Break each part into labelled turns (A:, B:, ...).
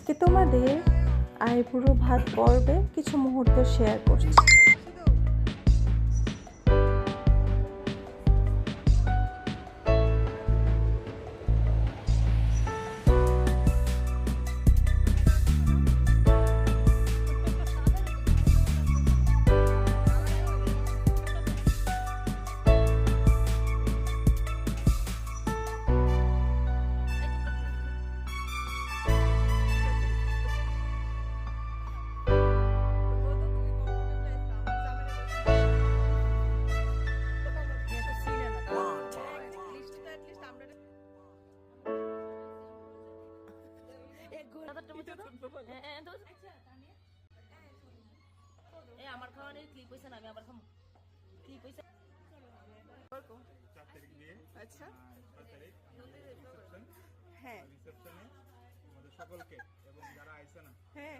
A: আজকে তোমাদের আইবুড়ো ভাত পর্বে কিছু মুহূর্ত শেয়ার করছি।
B: আমার খাওয়ানোর ক্লিপ হইছে না, আমি আবার খাবো। ক্লিপ হইছে।
C: আচ্ছা হ্যাঁ
D: আমাদের সকলকে এবং যারা আইছে না
C: হ্যাঁ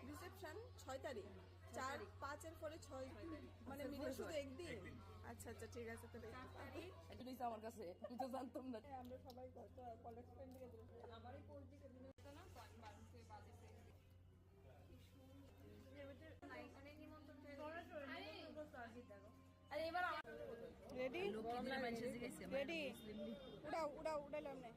D: রিসেপশন
C: 6 তারিখ 4-5 এর পরে 6 মানে মিলে শুধু একদিন। আচ্ছা আচ্ছা ঠিক আছে তাহলে
B: এটা দিছে আমার কাছে, আমি তো জানতাম না।
C: আমরা সবাই কত কলেজ ফ্রেন্ড দিকে আমারই পোস্ট দিকে দিলে তো না তো আমি বাড়িতে বাজেতে
B: আরে এবার
C: রেডি
B: লোক কি দিলে মানুষ জিগাইছে
C: রেডি উড়াও উড়াও উড়াইলাম না